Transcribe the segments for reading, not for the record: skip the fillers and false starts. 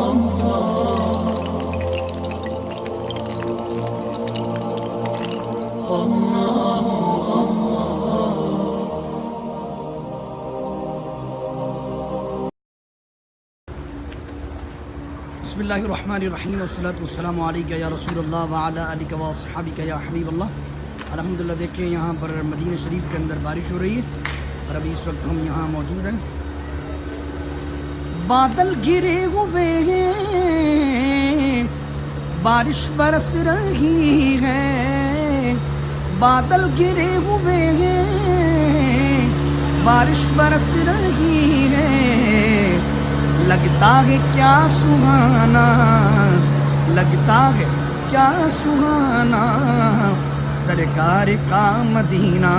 بسم اللہ الرحمن الرحیم والصلاۃ والسلام علیکہ یا رسول اللہ وعلی آلک و اصحابک یا حبیب اللہ۔ الحمدللہ دیکھیں یہاں پر مدینہ شریف کے اندر بارش ہو رہی ہے اور ابھی اس وقت ہم یہاں موجود ہیں۔ بادل گرے ہوئے ہیں، بارش برس رہی ہے، بادل گرے ہوئے ہیں، بارش برس رہی ہے، لگتا ہے کیا سہانا، لگتا ہے کیا سہانا سرکار کا مدینہ،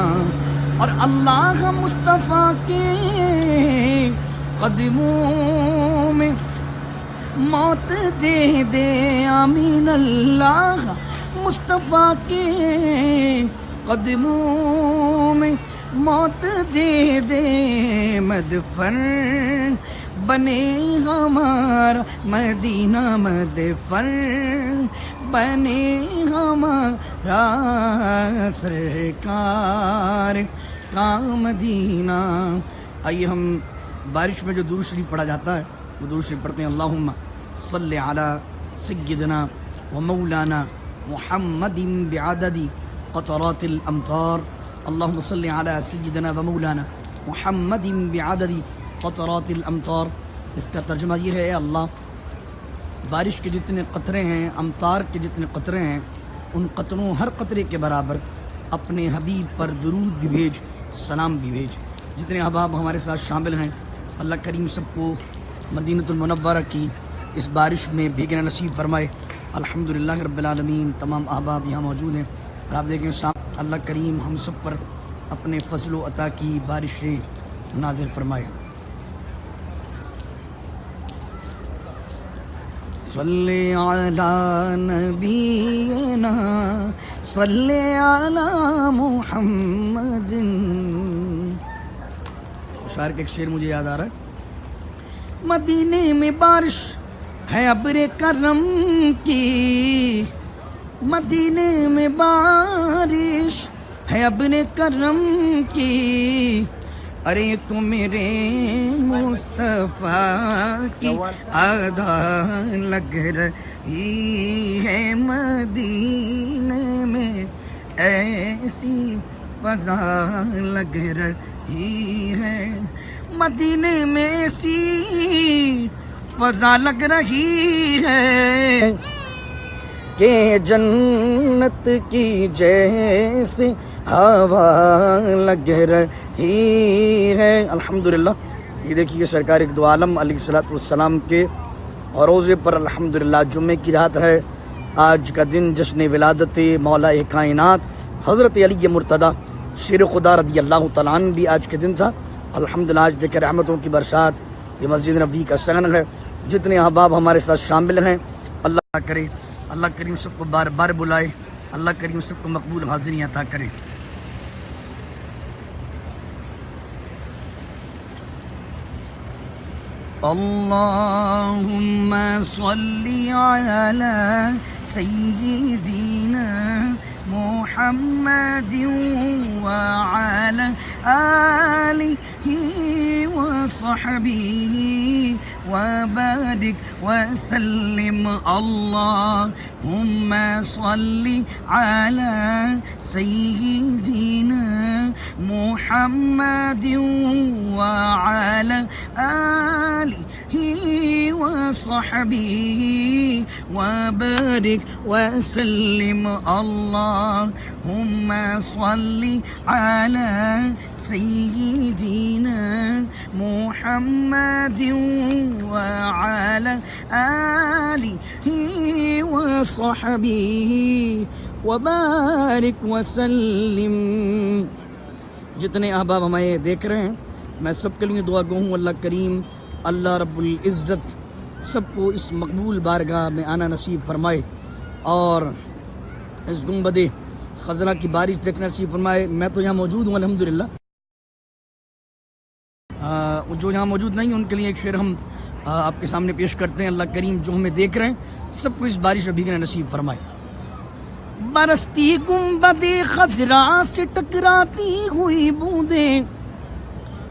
اور اللہ مصطفیٰ کے قدموں میں موت دے دے، آمین۔ اللہ مصطفیٰ کے قدموں میں موت دے دے، مدفن بنے ہمارا مدینہ، مدفن بنے ہمارا سرکار کا مدینہ۔ آئیے ہم بارش میں جو درود شریف پڑھا جاتا ہے وہ درود شریف پڑھتے ہیں۔ اللہم صلی علی سیدنا و مولانا محمد بعدد قطرات الامطار، اللہم صلی علی سیدنا و مولانا محمد بعدد قطرات الامطار۔ اس کا ترجمہ یہ ہے، اے اللہ بارش کے جتنے قطرے ہیں، امطار کے جتنے قطرے ہیں، ان قطروں ہر قطرے کے برابر اپنے حبیب پر درود بھی بھیج، سلام بھی بھیج۔ جتنے احباب ہمارے ساتھ شامل ہیں، اللہ کریم سب کو مدینہ المنورہ کی اس بارش میں بھیگنا نصیب فرمائے۔ الحمدللہ رب العالمین۔ تمام احباب یہاں موجود ہیں اور آپ دیکھیں اللہ کریم ہم سب پر اپنے فضل و عطا کی بارشیں نازل فرمائے۔ صلی علی نبینا صلی علی محمد۔ شاعر کا ایک شعر مجھے یاد آ رہا ہے، مدینے میں بارش ہے ابر کرم کی، مدینے میں بارش ہے ابر کرم کی، ارے تو میرے مصطفیٰ کی ادا لگ رہی ہے، مدینے میں ایسی فضا لگ رہی ہے، مدینے میں ایسی فضا لگ رہی ہے کہ جنت کی جیسے ہوا لگ رہی ہے۔ الحمدللہ یہ دیکھیے سرکار ایک دو عالم علیہ الصلوۃ والسلام کے روضے پر الحمدللہ جمعے کی رات ہے۔ آج کا دن جشن ولادت مولا کائنات حضرت علی مرتضیٰ شیر خدا رضی اللہ تعالیٰ عنہ بھی آج کے دن تھا۔ الحمدللہ آج دیکھیں رحمتوں کی برسات، یہ مسجد نبوی کا سگن ہے۔ جتنے احباب ہمارے ساتھ شامل ہیں، اللہ کرے اللہ کریم سب کو بار بار بلائے، اللہ کریم سب کو مقبول حاضری عطا کرے۔ اللہم صلی علی سیدنا محمد وعلی آلہ وصحبہ وبارک وسلم۔ اللہم صلی علی سیدنا محمد وعلی آلہ وصحبہ وبارک وسلم۔ اللہم صلی علی سیدنا محمد وعلی آلہ وصحبہ وبارک وسلم۔ جتنے احباب ہمیں دیکھ رہے ہیں، میں سب کے لیے دعا گو ہوں، اللہ کریم اللہ رب العزت سب کو اس مقبول بارگاہ میں آنا نصیب فرمائے اور اس گنبد خزرہ کی بارش دیکھنا نصیب فرمائے۔ میں تو یہاں موجود ہوں الحمدللہ، جو یہاں موجود نہیں ہیں ان کے لیے ایک شعر ہم آپ کے سامنے پیش کرتے ہیں. اللہ کریم جو ہمیں دیکھ رہے ہیں سب کو اس بارش میں بھیگنا نصیب فرمائے. برستی گنبد خضرا سے ٹکراتی ہوئی بوندیں،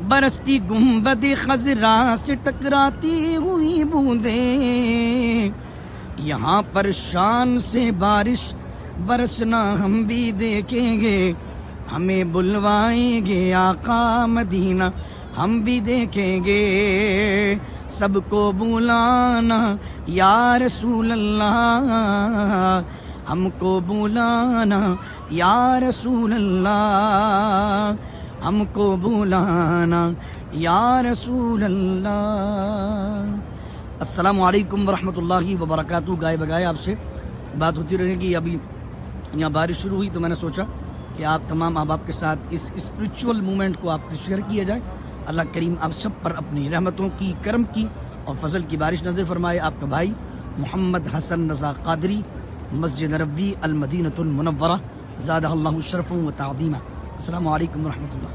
برستی گنبد خضرا سے ٹکراتی ہوئی بوندیں، یہاں پر شان سے بارش برسنا ہم بھی دیکھیں گے، ہمیں بلوائیں گے آقا مدینہ ہم بھی دیکھیں گے، سب کو بلانا یا رسول اللہ، ہم کو بلانا یا رسول اللہ، ہم کو بلانا یا رسول اللہ. السلام علیکم ورحمۃ اللہ وبرکاتہ. گائے بگائے آپ سے بات ہوتی رہے گی. ابھی یہاں بارش شروع ہوئی تو میں نے سوچا کہ آپ تمام احباب کے ساتھ اس اسپریچول مومنٹ کو آپ سے شیئر کیا جائے. اللہ کریم آپ سب پر اپنی رحمتوں کی، کرم کی اور فضل کی بارش نظر فرمائے. آپ کا بھائی محمد حسن رضا قادری، مسجد نبوی المدینۃ المنورہ، زادہ اللہ شرفا و تعظیما. السلام علیکم ورحمۃ اللہ.